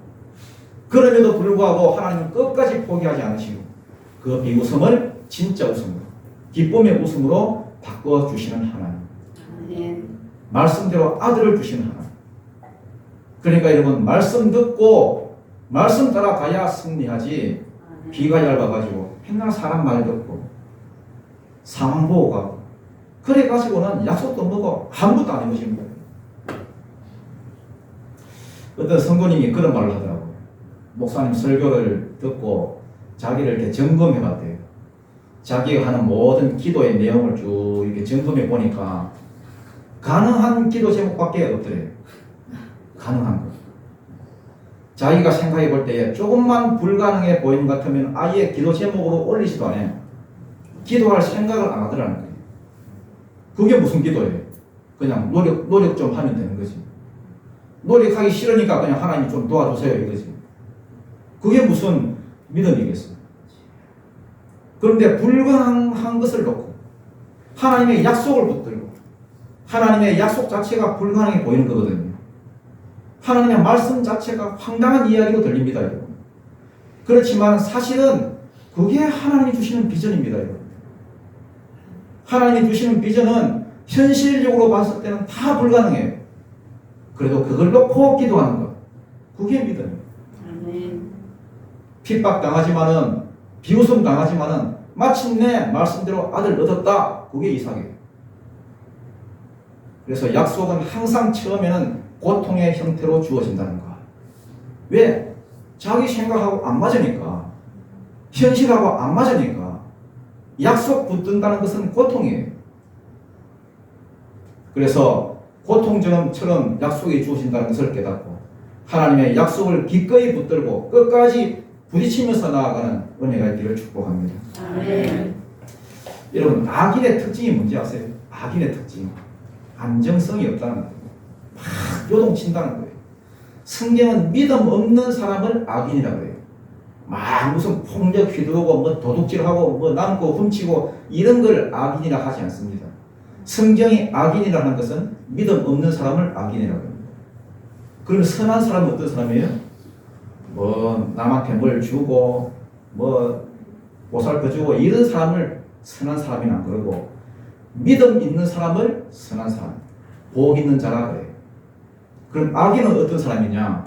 그럼에도 불구하고 하나님은 끝까지 포기하지 않으시고 그 비웃음을 진짜 웃음으로 기쁨의 웃음으로 바꿔주시는 하나님. 말씀대로 아들을 주시는 하나님. 그러니까 여러분 말씀 듣고 말씀 따라가야 승리하지 귀가 얇아가지고 맨날 사람 말 듣고 상황 보고 가고 그래가지고는 약속도 뭐고 아무것도 안 해보시는 거예요. 어떤 성도님이 그런 말을 하더라고요. 목사님 설교를 듣고 자기를 이렇게 점검해 봤대요. 자기가 하는 모든 기도의 내용을 쭉 이렇게 점검해 보니까 가능한 기도 제목밖에 없더래요. 가능한 것. 자기가 생각해 볼 때에 조금만 불가능해 보이는 것 같으면 아예 기도 제목으로 올리지도 않아요. 기도할 생각을 안 하더라는 거예요. 그게 무슨 기도예요? 그냥 노력 좀 하면 되는 거지. 노력하기 싫으니까 그냥 하나님 좀 도와주세요 이거지. 그게 무슨 믿음이겠어요? 그런데 불가능한 것을 놓고 하나님의 약속을 붙들고 하나님의 약속 자체가 불가능해 보이는 거거든요. 하나님의 말씀 자체가 황당한 이야기로 들립니다. 여러분. 그렇지만 사실은 그게 하나님이 주시는 비전입니다. 여러분. 하나님이 주시는 비전은 현실적으로 봤을 때는 다 불가능해요. 그래도 그걸 놓고 기도하는 것. 그게 믿음이에요. 핍박당하지만은 비웃음 당하지만은 마침내 말씀대로 아들 얻었다. 그게 이삭이에요. 그래서 약속은 항상 처음에는 고통의 형태로 주어진다는 거. 왜? 자기 생각하고 안 맞으니까. 현실하고 안 맞으니까. 약속 붙든다는 것은 고통이에요. 그래서 고통처럼 약속이 주어진다는 것을 깨닫고 하나님의 약속을 기꺼이 붙들고 끝까지 부딪히면서 나아가는 은혜가 있기를 축복합니다. 아멘. 여러분 악인의 특징이 뭔지 아세요? 악인의 특징 안정성이 없다는 거예요. 막 요동친다는 거예요. 성경은 믿음 없는 사람을 악인이라고 해요. 막 무슨 폭력 휘두르고 뭐 도둑질하고 뭐 남고 훔치고 이런 걸 악인이라 하지 않습니다. 성경이 악인이라 하는 것은 믿음 없는 사람을 악인이라고 합니다. 그럼 선한 사람은 어떤 사람이에요? 뭐 남한테 뭘 주고 뭐 보살펴주고 이런 사람을 선한 사람이나 그러고, 믿음 있는 사람을 선한 사람, 복 있는 자라 그래요. 그럼 악인은 어떤 사람이냐?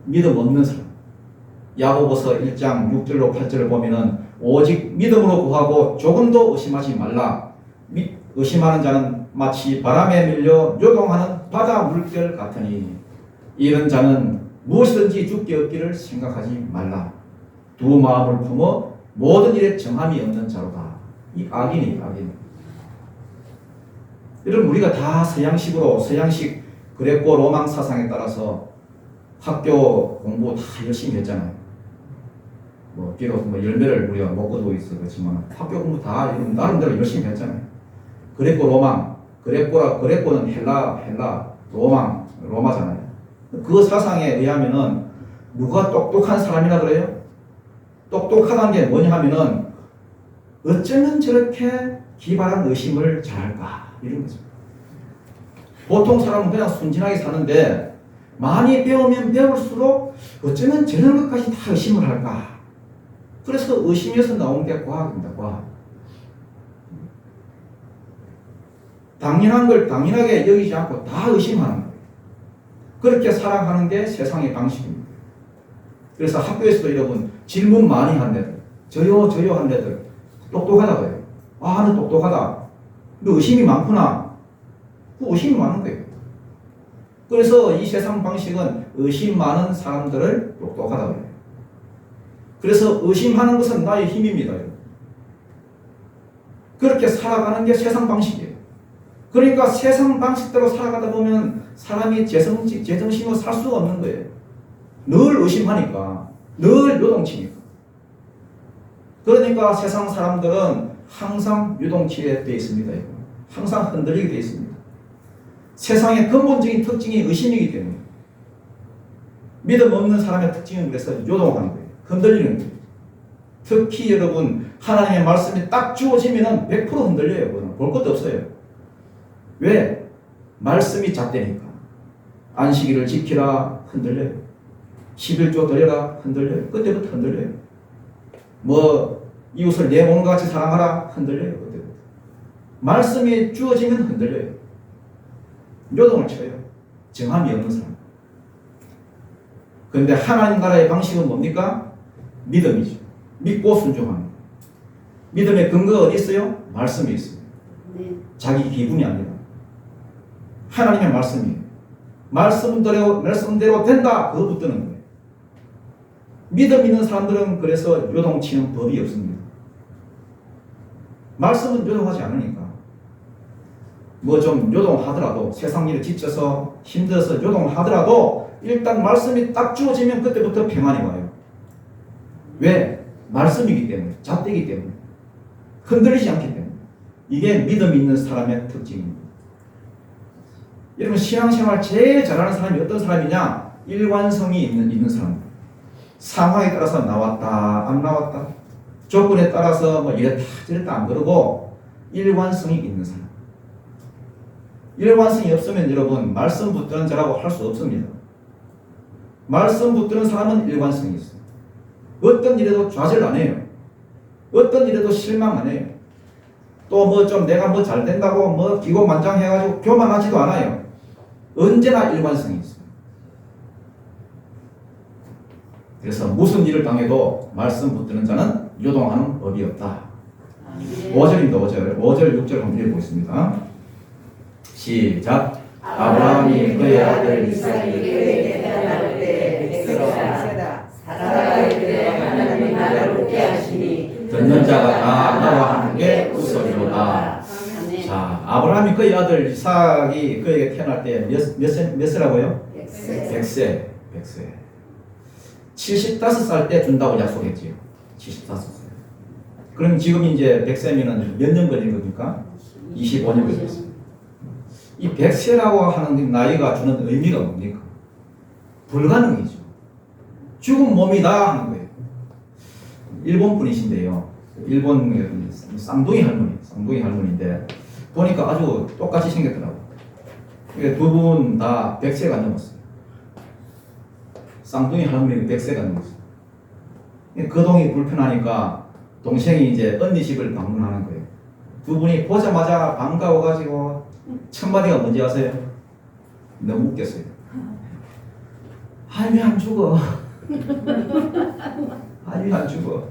믿음 없는 사람. 야고보서 1장 6절로 8절을 보면은 오직 믿음으로 구하고 조금도 의심하지 말라. 의심하는 자는 마치 바람에 밀려 요동하는 바다 물결 같으니 이런 자는 무엇이든지 죽게 얻기를 생각하지 말라. 두 마음을 품어 모든 일에 정함이 없는 자로다. 이 악인이 악인. 여러분, 우리가 다 서양식 그레코 로망 사상에 따라서 학교 공부 다 열심히 했잖아요. 뭐 비록 뭐 열매를 우리가 못 거두고 있어 그렇지만 학교 공부 다 나름대로 열심히 했잖아요. 그레코 로망, 그레코는 헬라, 로마잖아요. 그 사상에 의하면은 누가 똑똑한 사람이라 그래요? 똑똑하다는 게 뭐냐 하면은 어쩌면 저렇게 기발한 의심을 잘할까 이런 거죠. 보통 사람은 그냥 순진하게 사는데 많이 배우면 배울수록 어쩌면 저런 것까지 다 의심을 할까. 그래서 의심에서 나온 게 과학입니다. 과학. 당연한 걸 당연하게 여기지 않고 다 의심하는 거예요. 그렇게 살아가는 게 세상의 방식입니다. 그래서 학교에서도 여러분 질문 많이 한 애들, 저요 한 애들 똑똑하다고 해요. 아, 너 똑똑하다. 너 의심이 많구나. 그 의심이 많은 거예요. 그래서 이 세상 방식은 의심 많은 사람들을 똑똑하다고 해요. 그래서 의심하는 것은 나의 힘입니다. 그렇게 살아가는 게 세상 방식이에요. 그러니까 세상 방식대로 살아가다 보면 사람이 제정신으로 살 수가 없는 거예요. 늘 의심하니까, 늘 요동치니까. 그러니까 세상 사람들은 항상 요동치게 되어 있습니다. 항상 흔들리게 되어 있습니다. 세상의 근본적인 특징이 의심이기 때문에. 믿음 없는 사람의 특징은 그래서 요동하는 거예요. 흔들리는 거예요. 특히 여러분 하나님의 말씀이 딱 주어지면 100% 흔들려요. 그거는 볼 것도 없어요. 왜? 말씀이 잣대니까. 안식일을 지키라 흔들려요. 11조 드려라 흔들려요. 그때부터 흔들려요. 뭐 이웃을 내 몸과 같이 사랑하라 흔들려요. 그때부터. 말씀이 주어지면 흔들려요. 요동을 쳐요. 정함이 없는 사람. 그런데 하나님 나라의 방식은 뭡니까? 믿음이죠. 믿고 순종합니다. 믿음의 근거가 어디 있어요? 말씀이 있어요. 자기 기분이 아니라 하나님의 말씀이에요. 말씀대로 된다. 그거 붙드는 거예요. 믿음 있는 사람들은 그래서 요동치는 법이 없습니다. 말씀은 요동하지 않으니까. 뭐 좀 요동하더라도 세상 일에 지쳐서 힘들어서 요동하더라도 일단 말씀이 딱 주어지면 그때부터 평안이 와요. 왜? 말씀이기 때문에, 잣대이기 때문에, 흔들리지 않기 때문에. 이게 믿음 있는 사람의 특징입니다. 여러분 신앙생활 제일 잘하는 사람이 어떤 사람이냐? 일관성이 있는 사람. 상황에 따라서 나왔다 안 나왔다, 조건에 따라서 뭐 이랬다 저랬다 안 그러고 일관성이 있는 사람. 일관성이 없으면 여러분 말씀 붙드는 자라고 할 수 없습니다. 말씀 붙드는 사람은 일관성이 있어요. 어떤 일에도 좌절 안 해요. 어떤 일에도 실망 안 해요. 또 뭐 좀 내가 뭐 잘 된다고 뭐 기고만장해가지고 교만하지도 않아요. 언제나 일관성이 있어요. 그래서 무슨 일을 당해도 말씀 붙드는 자는 요동하는 법이 없다. 5절입니다. 5절 6절 한번 읽어보겠습니다. 시작. 아브라함이 그의 아들 이삭에게 나를 때 백세가 사라가 이르되 하나님이 나를 웃게 하시니 듣는 자가 다 나와 함께 웃으리로다. 자, 아브라함이 그의 아들 이삭이 그에게 태어날 때 몇 세라고요? 100세. 75살 때 준다고 약속했지요. 75살. 그럼 지금 이제 100세면은 몇 년 걸린 겁니까? 25년 걸렸어요. 이 100세라고 하는 나이가 주는 의미가 뭡니까? 불가능이죠. 죽은 몸이다 하는 거예요. 일본 분이신데요. 일본 쌍둥이 할머니인데 보니까 아주 똑같이 생겼더라고요. 두 분 다 100세가 넘었어요. 쌍둥이 할머니가 100세가 넘었어요. 거동이 불편하니까 동생이 이제 언니 집을 방문하는 거예요. 두 분이 보자마자 반가워가지고 첫 마디가 뭔지 아세요? 너무 웃겼어요. 할미 안 죽어. 할미 안 죽어.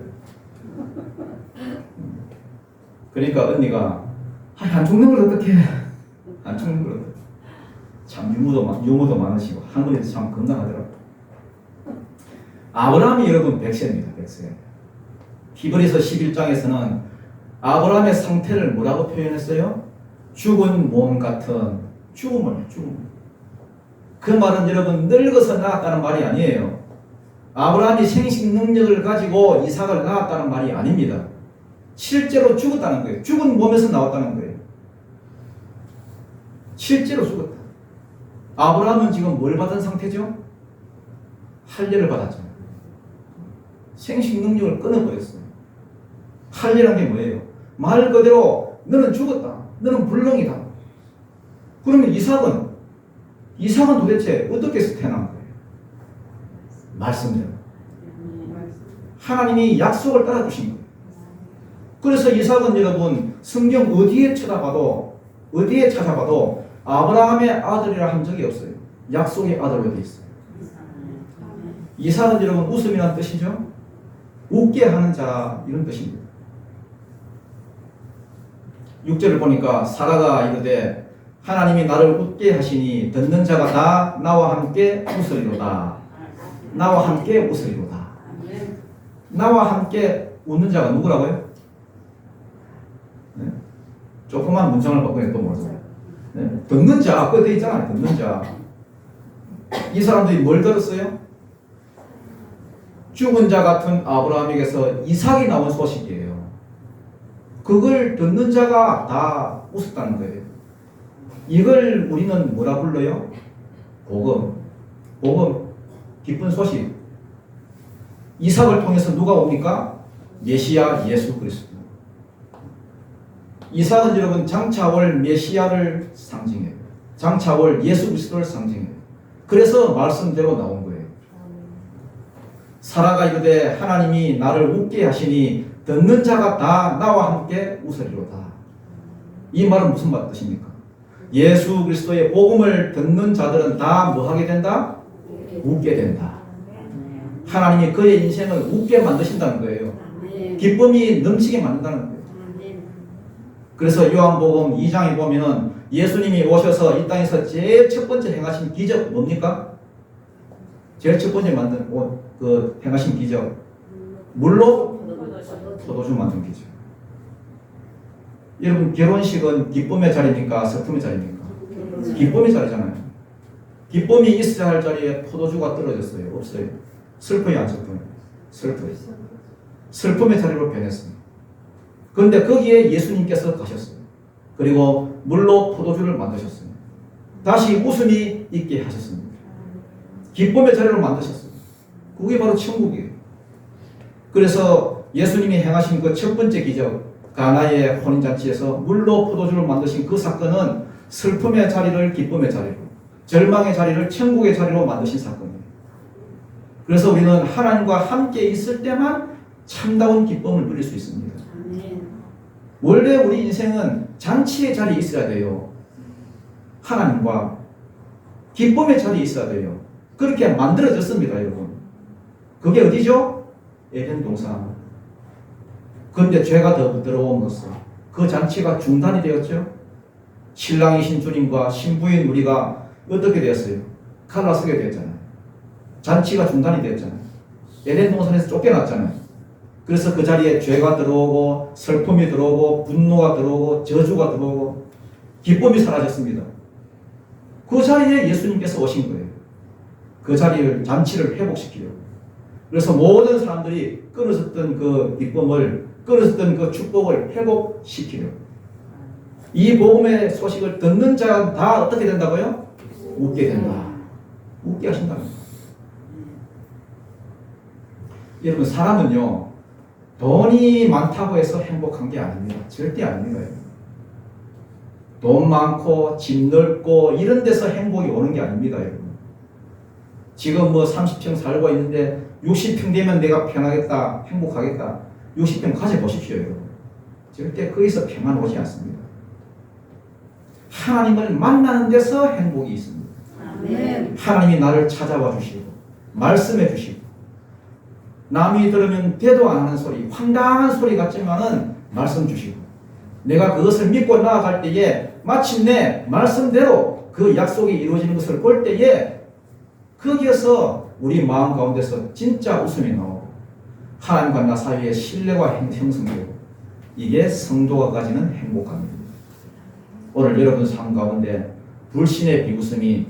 그러니까 언니가 안 죽는 걸 어떡해. 안 죽는 걸 어떡해. 참 유머도 많으시고 할머니도 참 건강하더라고요. 아브라함이 여러분 100세입니다. 100세. 히브리서 11장에서는 아브라함의 상태를 뭐라고 표현했어요? 죽은 몸 같은 죽음을. 그 말은 여러분 늙어서 낳았다는 말이 아니에요. 아브라함이 생식 능력을 가지고 이삭을 낳았다는 말이 아닙니다. 실제로 죽었다는 거예요. 죽은 몸에서 나왔다는 거예요. 실제로 죽었다. 아브라함은 지금 뭘 받은 상태죠? 할례를 받았잖아요. 생식 능력을 끊어버렸어요. 할례란 게 뭐예요? 말 그대로 너는 죽었다. 너는 불능이다. 그러면 이삭은 도대체 어떻게 태어난 거예요? 말씀대로. 하나님이 약속을 따라주신 거예요. 그래서 이삭은 여러분 성경 어디에 찾아봐도 아브라함의 아들이라 한 적이 없어요. 약속의 아들로 되어 있어요. 이삭은 여러분 웃음이라는 뜻이죠. 웃게 하는 자 이런 뜻입니다. 6절을 보니까 사라가 이르되 하나님이 나를 웃게 하시니 듣는 자가 다 나와 함께 웃으리로다. 나와 함께 웃으리로다. 나와 함께 웃는 자가 누구라고요? 네? 조그만 문장을 바꾸니 또 뭐죠? 네? 듣는 자, 그거 돼 있잖아요. 듣는 자. 이 사람들이 뭘 들었어요? 죽은 자 같은 아브라함에게서 이삭이 나온 소식이에요. 그걸 듣는 자가 다 웃었다는 거예요. 이걸 우리는 뭐라 불러요? 복음, 기쁜 소식. 이삭을 통해서 누가 옵니까? 메시아 예수 그리스도. 이삭은 여러분 장차올 메시아를 상징해요. 장차올 예수 그리스도를 상징해요. 그래서 말씀대로 나온 거예요. 사라가 이르되 하나님이 나를 웃게 하시니 듣는 자가 다 나와 함께 웃으리로다. 이 말은 무슨 뜻입니까? 예수 그리스도의 복음을 듣는 자들은 다 뭐 하게 된다? 웃게 된다. 하나님이 그의 인생을 웃게 만드신다는 거예요. 기쁨이 넘치게 만든다는 거예요. 그래서 요한복음 2장에 보면은 예수님이 오셔서 이 땅에서 제일 첫 번째 행하신 기적 뭡니까? 제일 첫 번째 행하신 기적. 물로 포도주 만든 기적. 여러분 결혼식은 기쁨의 자리입니까? 슬픔의 자리입니까? 기쁨의 자리잖아요. 기쁨이 있어야 할 자리에 포도주가 떨어졌어요. 없어요. 슬퍼요, 안 슬퍼요? 슬퍼요. 슬픔의 자리로 변했습니다. 그런데 거기에 예수님께서 가셨어요. 그리고 물로 포도주를 만드셨어요. 다시 웃음이 있게 하셨습니다. 기쁨의 자리로 만드셨어요. 그게 바로 천국이에요. 그래서 예수님이 행하신 그 첫 번째 기적, 가나의 혼인잔치에서 물로 포도주를 만드신 그 사건은 슬픔의 자리를 기쁨의 자리로, 절망의 자리를 천국의 자리로 만드신 사건이에요. 그래서 우리는 하나님과 함께 있을 때만 참다운 기쁨을 누릴 수 있습니다. 원래 우리 인생은 잔치의 자리에 있어야 돼요. 하나님과 기쁨의 자리에 있어야 돼요. 그렇게 만들어졌습니다, 여러분. 그게 어디죠? 에덴 동산. 그런데 죄가 더 들어옴으로써 그 잔치가 중단이 되었죠. 신랑이신 주님과 신부인 우리가 어떻게 되었어요? 갈라서게 되었잖아요. 잔치가 중단이 되었잖아요. 에덴 동산에서 쫓겨났잖아요. 그래서 그 자리에 죄가 들어오고 슬픔이 들어오고 분노가 들어오고 저주가 들어오고 기쁨이 사라졌습니다. 그 자리에 예수님께서 오신 거예요. 그 자리를 잔치를 회복시키려고. 그래서 모든 사람들이 끊어졌던 그 기쁨을, 끊어졌던 그 축복을 회복시키려고. 이 복음의 소식을 듣는 자가 다 어떻게 된다고요? 웃게 된다. 웃게 하신답니다. 여러분, 사람은요, 돈이 많다고 해서 행복한 게 아닙니다. 절대 아닙니다. 돈 많고 집 넓고 이런 데서 행복이 오는 게 아닙니다. 여러분. 지금 뭐 30평 살고 있는데 60평 되면 내가 편하겠다, 행복하겠다. 60평 가져보십시오. 여러분. 절대 거기서 평안 오지 않습니다. 하나님을 만나는 데서 행복이 있습니다. 아멘. 하나님이 나를 찾아와 주시고 말씀해 주시고 남이 들으면 대도 안 하는 소리, 황당한 소리 같지만은 말씀 주시고 내가 그것을 믿고 나아갈 때에 마침내 말씀대로 그 약속이 이루어지는 것을 볼 때에 거기에서 우리 마음 가운데서 진짜 웃음이 나오고 하나님과 나 사이에 신뢰가 형성되고 이게 성도가 가지는 행복합니다. 오늘 여러분 삶 가운데 불신의 비웃음이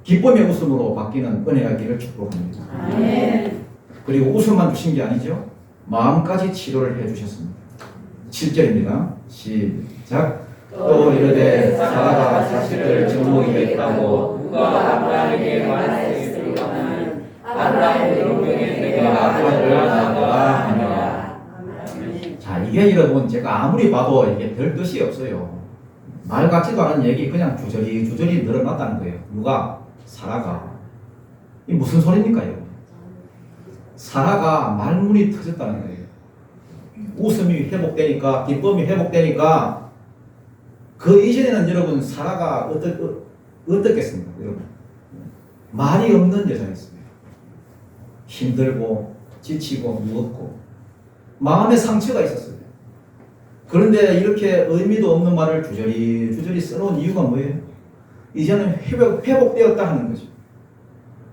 기쁨의 웃음으로 바뀌는 은혜가 있기를 축복합니다. 아멘. 그리고 웃음만 주신 게 아니죠. 마음까지 치료를 해주셨습니다. 7절입니다. 시작. 또 이르되 사라가 자식을 증목이겠다고 누가 아브라함에게 말했으리거니와 아브라함의 운명에 내가 아들을 낳았다 하니라. 아멘. 자, 이게 여러분 제가 아무리 봐도 이게 별 뜻이 없어요. 말 같지도 않은 얘기 그냥 주저리 늘어났다는 거예요. 누가? 사라가. 이 무슨 소리입니까, 여러분? 사라가 말문이 터졌다는 거예요. 웃음이 회복되니까, 기쁨이 회복되니까 그 이전에는 여러분 사라가 어떻겠습니까, 여러분? 말이 없는 여자였습니다. 힘들고 지치고 무겁고 마음에 상처가 있었어요. 그런데 이렇게 의미도 없는 말을 주저리 써놓은 이유가 뭐예요? 이제는 회복되었다 하는 거죠.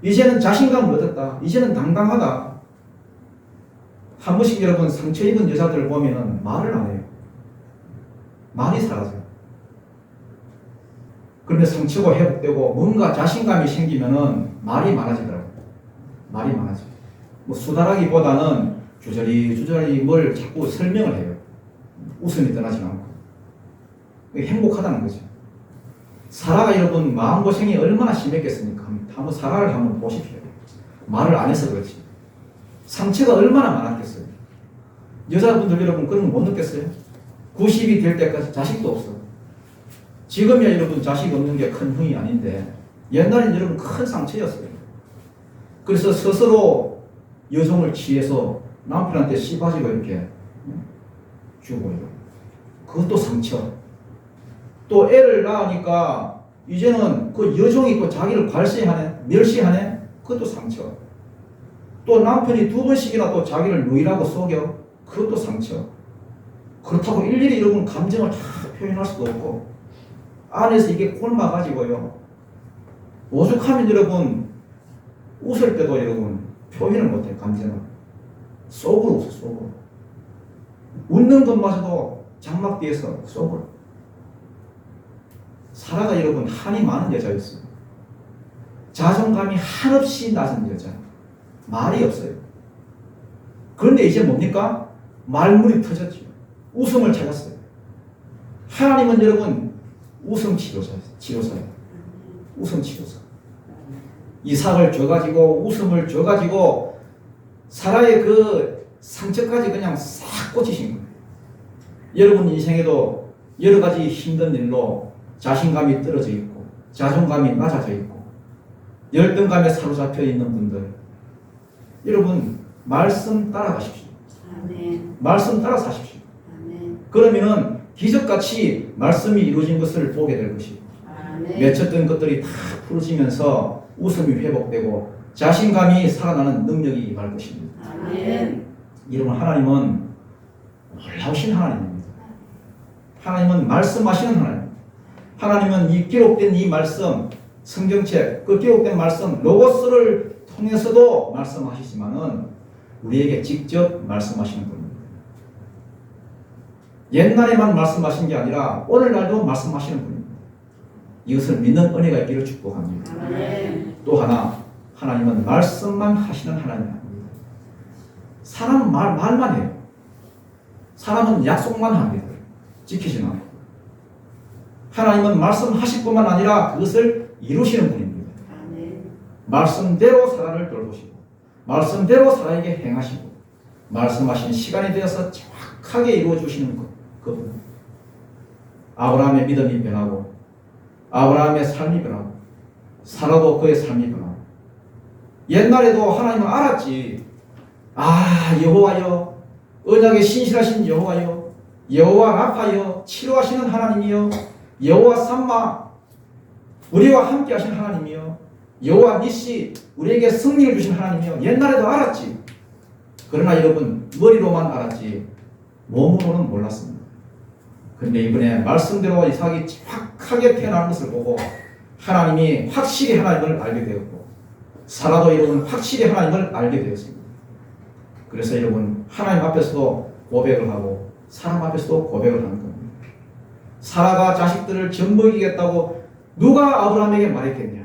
이제는 자신감을 얻었다. 이제는 당당하다. 한 번씩 여러분 상처 입은 여자들 보면은 말을 안 해요. 말이 사라져요. 그런데 상처가 회복되고 뭔가 자신감이 생기면은 말이 많아지더라고요. 말이 많아져요. 뭐 수다라기보다는 주저리 뭘 자꾸 설명을 해요. 웃음이 떠나지 않고. 행복하다는 거죠. 사라가 여러분 마음고생이 얼마나 심했겠습니까? 한번 사라를 한번 보십시오. 말을 안 해서 그렇지. 상처가 얼마나 많았겠어요. 여자분들 여러분 그런 거 못 느꼈어요? 90이 될 때까지 자식도 없어. 지금이야 여러분 자식 없는 게 큰 흥이 아닌데 옛날엔 여러분 큰 상처였어요. 그래서 스스로 여성을 취해서 남편한테 씨바지고 이렇게 주고 이러고. 그것도 상처. 또 애를 낳으니까 이제는 그 여종이 또 자기를 멸시하네. 그것도 상처. 또 남편이 2번씩이나 또 자기를 누이라고 속여. 그것도 상처. 그렇다고 일일이 여러분 감정을 다 표현할 수도 없고 안에서 이게 곪아가지고요. 오죽하면 여러분 웃을 때도 여러분 표현을 못해. 감정을 속으로 웃어. 속으로. 웃는 것마저도 장막 뒤에서 속으로. 사라가 여러분 한이 많은 여자였어요. 자존감이 한없이 낮은 여자. 말이 없어요. 그런데 이제 뭡니까? 말문이 터졌죠. 웃음을 찾았어요. 하나님은 여러분 웃음 치료사예요. 웃음 치료사. 이삭을 줘가지고 웃음을 줘가지고 사라의 그 상처까지 그냥 싹 꽂히신 거예요. 여러분 인생에도 여러 가지 힘든 일로 자신감이 떨어져 있고 자존감이 낮아져 있고 열등감에 사로잡혀 있는 분들 여러분 말씀 따라가십시오. 아멘. 말씀 따라 사십시오. 아멘. 그러면은 기적같이 말씀이 이루어진 것을 보게 될 것이고 아멘. 맺혔던 것들이 다 풀어지면서 웃음이 회복되고 자신감이 살아나는 능력이 임할 것입니다. 아멘. 여러분 하나님은 놀라우신 하나님입니다. 하나님은 말씀하시는 하나님. 하나님은 이 기록된 이 말씀 성경책 그 기록된 말씀 로고스를 통해서도 말씀하시지만은 우리에게 직접 말씀하시는 분입니다. 옛날에만 말씀하신 게 아니라 오늘날도 말씀하시는 분입니다. 이것을 믿는 은혜가 있기를 축복합니다. 아멘. 또 하나 하나님은 말씀만 하시는 하나님입니다. 사람은 말만 해요. 사람은 약속만 합니다. 지키지는 않고. 하나님은 말씀하실 뿐만 아니라 그것을 이루시는 분입니다. 아멘. 말씀대로 사라를 돌보시고 말씀대로 사라에게 행하시고 말씀하신 시간이 되어서 정확하게 이루어 주시는 그분. 아브라함의 믿음이 변하고 아브라함의 삶이 변하고 사라도 그의 삶이 변하고 옛날에도 하나님은 알았지. 아, 여호와여, 언약에 신실하신 여호와여, 여호와 라파여, 치료하시는 하나님이여, 여호와 삼마, 우리와 함께 하신 하나님이여, 여호와 니시, 우리에게 승리를 주신 하나님이여. 옛날에도 알았지. 그러나 여러분, 머리로만 알았지 몸으로는 몰랐습니다. 그런데 이번에 말씀대로 이삭이 정확하게 태어난 것을 보고 하나님이 확실히 하나님을 알게 되었고 사라도 여러분 확실히 하나님을 알게 되었습니다. 그래서 여러분 하나님 앞에서도 고백을 하고 사람 앞에서도 고백을 하는 겁니다. 사라가 자식들을 젖먹이겠다고 누가 아브라함에게 말했겠냐?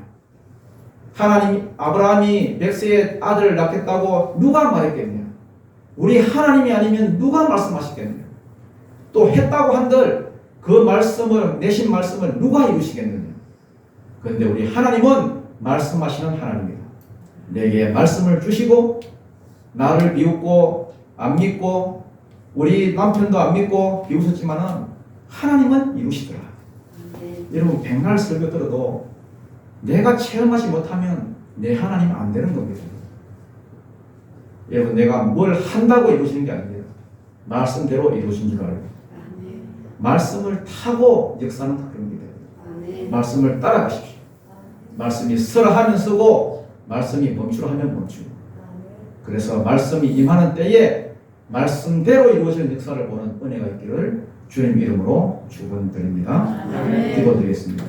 하나님, 아브라함이 백세의 아들을 낳겠다고 누가 말했겠냐? 우리 하나님이 아니면 누가 말씀하시겠냐? 또 했다고 한들 그 말씀을, 내신 말씀을 누가 이루시겠느냐? 그런데 우리 하나님은 말씀하시는 하나님입니다. 내게 말씀을 주시고 나를 비웃고 안 믿고 우리 남편도 안 믿고 비웃었지만은 하나님은 이루시더라. 여러분 백날 설교 들어도 내가 체험하지 못하면 내 하나님은 안 되는 겁니다. 여러분 내가 뭘 한다고 이루어지는 게 아닙니다. 말씀대로 이루어진 줄 알아요. 말씀을 타고 역사는 다릅니다. 말씀을 따라가십시오. 말씀이 서라 하면 서고 말씀이 멈추라 하면 멈추고. 그래서 말씀이 임하는 때에 말씀대로 이루어지는 역사를 보는 은혜가 있기를 주님 이름으로 축원드립니다. 기도드리겠습니다.